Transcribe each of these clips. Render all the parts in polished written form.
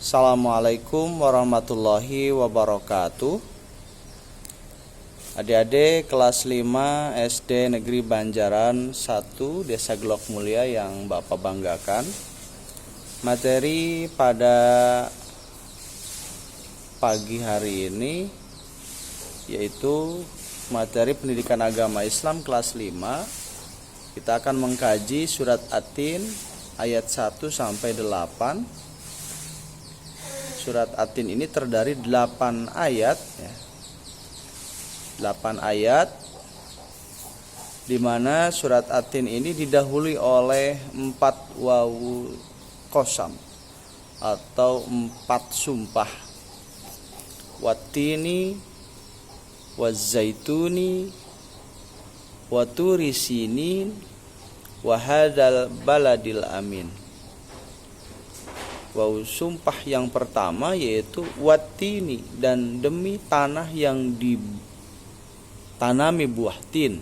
Assalamualaikum warahmatullahi wabarakatuh. Adik-adik kelas 5 SD Negeri Banjaran 1 Desa Gelok Mulia yang Bapak banggakan. Materi pada pagi hari ini yaitu materi pendidikan agama Islam kelas 5. Kita akan mengkaji surat At-Tin ayat 1 sampai 8. Surat At-Tin ini terdiri 8 ayat ya. 8 ayat di mana surat At-Tin ini didahului oleh 4 wawu qasam atau 4 sumpah. Wattini wazzaituni waturi sinin wahadal baladil amin. Wow, sumpah yang pertama yaitu wattini, dan demi tanah yang ditanami buah tin.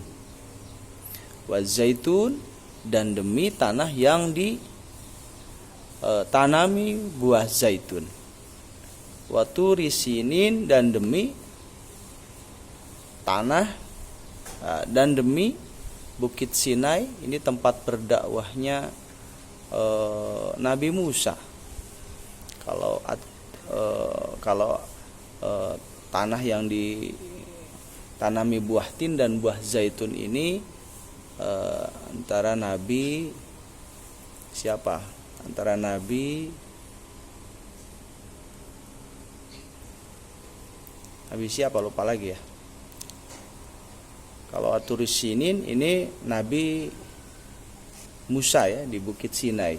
Wazaitun, dan demi tanah yang ditanami buah zaitun. Waturi sinin, dan demi tanah dan demi Bukit Sinai, ini tempat berdakwahnya Nabi Musa. Kalau tanah yang ditanami buah tin dan buah zaitun ini antara Nabi siapa? Antara Nabi siapa, lupa lagi ya. Kalau Aturis Sinin ini Nabi Musa ya, di Bukit Sinai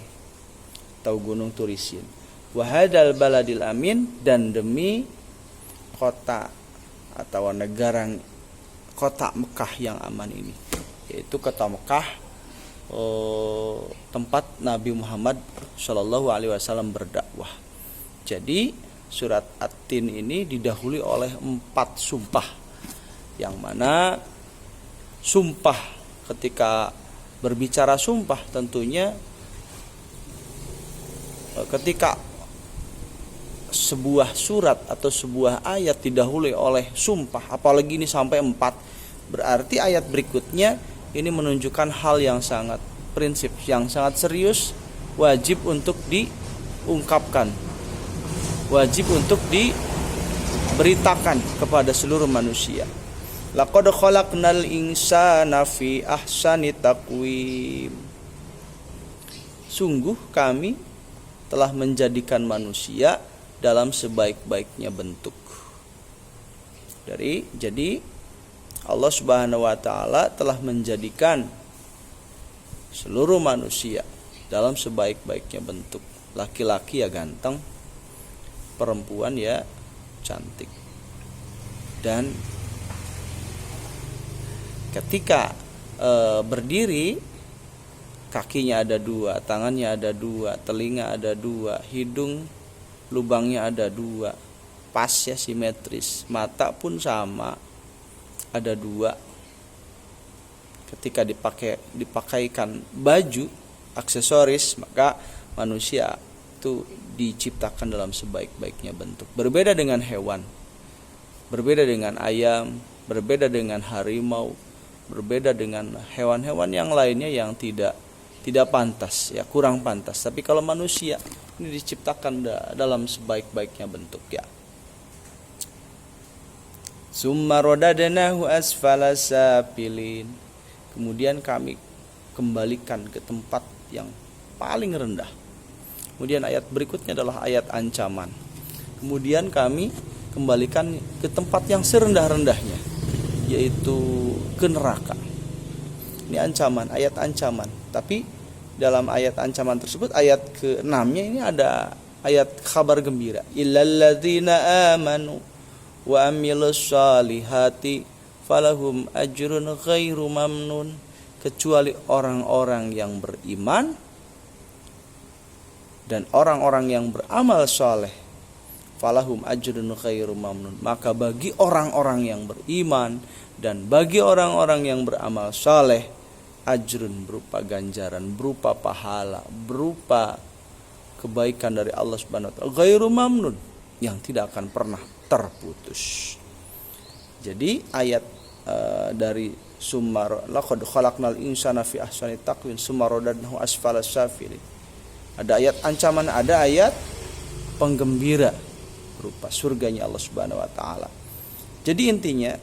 atau Gunung Turisin. Wahadal baladil amin, dan demi kota atau negara kota Mekah yang aman ini, yaitu kota Mekah, tempat Nabi Muhammad SAW berdakwah. Jadi surat At-Tin ini didahului oleh 4 sumpah, yang mana sumpah, ketika berbicara sumpah tentunya ketika sebuah surat atau sebuah ayat didahului oleh sumpah, apalagi ini sampai 4, berarti ayat berikutnya ini menunjukkan hal yang sangat prinsip, yang sangat serius, wajib untuk diungkapkan, wajib untuk diberitakan kepada seluruh manusia. Laqad khalaqnal insana fi ahsani taqwim. Sungguh kami telah menjadikan manusia dalam sebaik-baiknya bentuk. Jadi Allah Subhanahu wa taala telah menjadikan seluruh manusia dalam sebaik-baiknya bentuk. Laki-laki ya ganteng, perempuan ya cantik. Dan ketika berdiri, kakinya ada 2, tangannya ada 2, telinga ada 2, hidung lubangnya ada 2, pas ya, simetris. Mata pun sama, ada 2. Ketika dipakaikan baju, aksesoris, maka manusia itu diciptakan dalam sebaik-baiknya bentuk. Berbeda dengan hewan, berbeda dengan ayam, berbeda dengan harimau, berbeda dengan hewan-hewan yang lainnya yang tidak pantas ya, kurang pantas. Tapi kalau manusia ini diciptakan dalam sebaik-baiknya bentuk ya. Summa radadnahu asfala safilin. Kemudian kami kembalikan ke tempat yang paling rendah. Kemudian ayat berikutnya adalah ayat ancaman. Kemudian kami kembalikan ke tempat yang serendah-rendahnya, yaitu ke neraka. Ini ancaman, ayat ancaman. Tapi dalam ayat ancaman tersebut, ayat ke-6-nya ini ada ayat kabar gembira. Illal ladzina amanu wa amilus solihati falahum ajrun ghairu mamnun. Kecuali orang-orang yang beriman dan orang-orang yang beramal soleh, falahum ajrun ghairu mamnun. Maka bagi orang-orang yang beriman dan bagi orang-orang yang beramal soleh, ajrun berupa ganjaran, berupa pahala, berupa kebaikan dari Allah Subhanahu wa taala, ghairu mamnun, yang tidak akan pernah terputus. Jadi ayat dari laqad khalaqnal insana fi ahsani taqwim summa radadnahu asfala safilin. Ada ayat ancaman, ada ayat penggembira berupa surganya Allah Subhanahu wa taala. Jadi intinya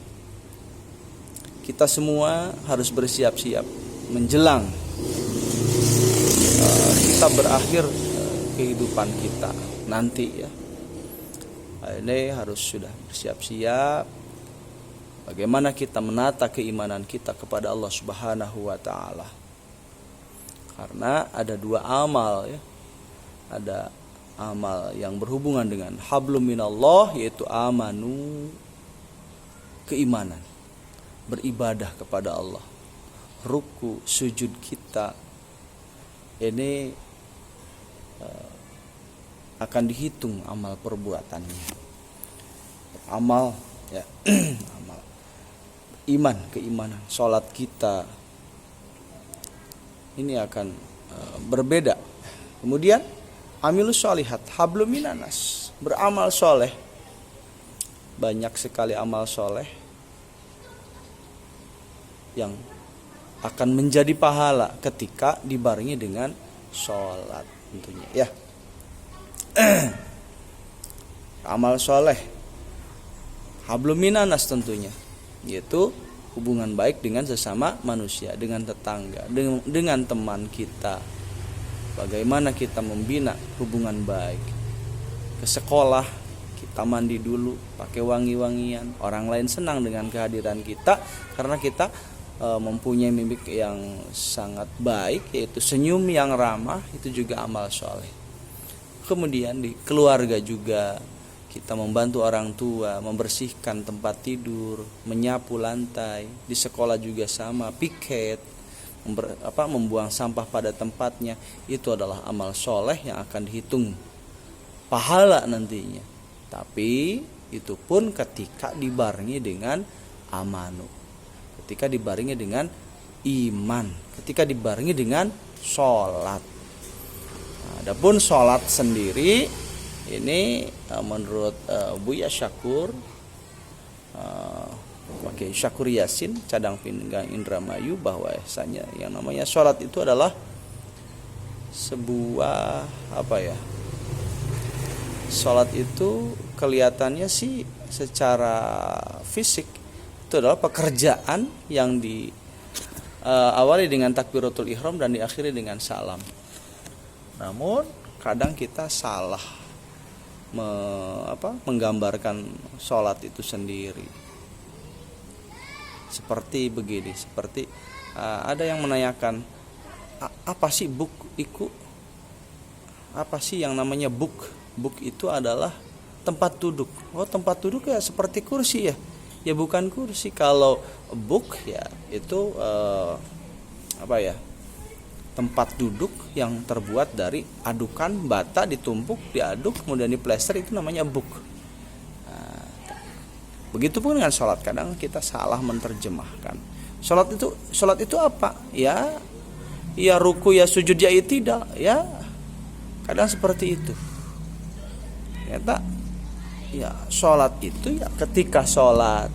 kita semua harus bersiap-siap menjelang kita berakhir kehidupan kita nanti ya. Ini harus sudah bersiap-siap bagaimana kita menata keimanan kita kepada Allah Subhanahu wa taala. Karena ada dua amal ya. Ada amal yang berhubungan dengan hablum minallah, yaitu amanu, keimanan, beribadah kepada Allah. Ruku, sujud kita ini akan dihitung amal perbuatannya. Amal ya, amal iman, keimanan, salat kita ini akan berbeda. Kemudian amilus sholihat, hablum minanas, beramal soleh. Banyak sekali amal soleh yang akan menjadi pahala ketika dibarengi dengan sholat tentunya ya. Amal soleh hablum minanas tentunya, yaitu hubungan baik dengan sesama manusia, dengan tetangga, dengan teman kita. Bagaimana kita membina hubungan baik. Ke sekolah kita mandi dulu, pakai wangi-wangian. Orang lain senang dengan kehadiran kita karena kita mempunyai mimik yang sangat baik, yaitu senyum yang ramah. Itu juga amal soleh. Kemudian di keluarga juga kita membantu orang tua membersihkan tempat tidur, menyapu lantai. Di sekolah juga sama, piket, membuang sampah pada tempatnya. Itu adalah amal soleh yang akan dihitung pahala nantinya. Tapi itu pun ketika dibarengi dengan amanu, ketika dibarengi dengan iman, ketika dibarengi dengan sholat. Adapun sholat sendiri ini menurut Buya Syakur, pakai Syakur Yasin, Cadang Pinggang Indramayu, bahwa esanya yang namanya sholat itu adalah sebuah sholat itu kelihatannya sih secara fisik itu adalah pekerjaan yang diawali dengan takbiratul ihram dan diakhiri dengan salam. Namun kadang kita salah menggambarkan sholat itu sendiri. Seperti begini, seperti ada yang menanyakan, apa sih buk itu? Apa sih yang namanya buk? Buk itu adalah tempat duduk. Oh, tempat duduk ya seperti kursi ya? Ya bukan kursi. Kalau buk ya itu tempat duduk yang terbuat dari adukan bata, ditumpuk, diaduk, kemudian diplester, itu namanya buk. Begitupun dengan sholat, kadang kita salah menerjemahkan. Sholat itu apa? Ya ruku, ya sujud, ya i'tidal, ya. Kadang seperti itu. Ternyata ya sholat itu ya ketika sholat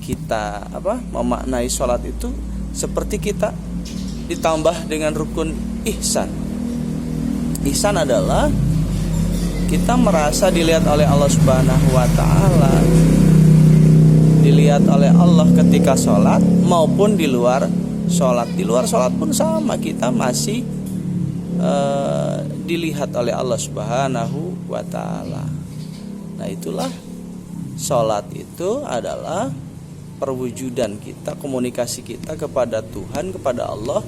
kita memaknai sholat itu seperti kita ditambah dengan rukun ihsan. Ihsan adalah kita merasa dilihat oleh Allah Subhanahu wa taala, dilihat oleh Allah ketika sholat maupun di luar sholat. Di luar sholat pun sama, kita masih dilihat oleh Allah Subhanahu wa taala. Nah, itulah sholat itu adalah perwujudan kita, komunikasi kita kepada Tuhan, kepada Allah,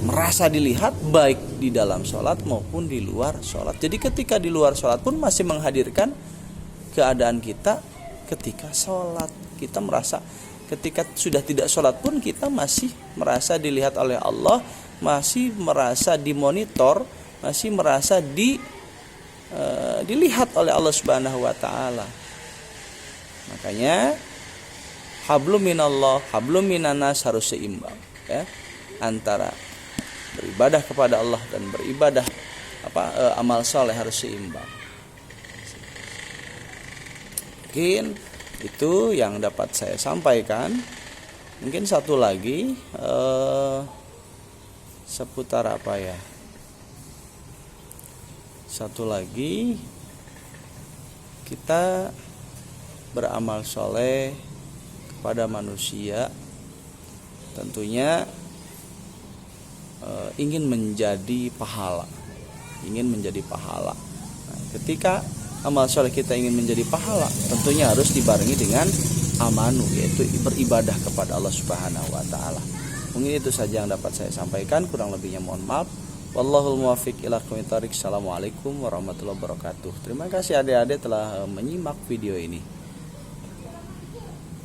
merasa dilihat baik di dalam sholat maupun di luar sholat. Jadi ketika di luar sholat pun masih menghadirkan keadaan kita ketika sholat. Kita merasa ketika sudah tidak sholat pun kita masih merasa dilihat oleh Allah, masih merasa dimonitor, masih merasa dilihat oleh Allah Subhanahu wa taala. Makanya hablum minallah, hablum minanas harus seimbang ya, antara beribadah kepada Allah dan beribadah amal soleh harus seimbang. Mungkin itu yang dapat saya sampaikan. Mungkin satu lagi seputar apa ya? Satu lagi, kita beramal soleh kepada manusia tentunya ingin menjadi pahala, Nah, ketika amal soleh kita ingin menjadi pahala, tentunya harus dibarengi dengan amanu, yaitu beribadah kepada Allah Subhanahu wa taala. Mungkin itu saja yang dapat saya sampaikan, kurang lebihnya mohon maaf. Wallahul muwaffiq ila aqwamit thoriq. Assalamualaikum warahmatullahi wabarakatuh. Terima kasih adik-adik telah menyimak video ini.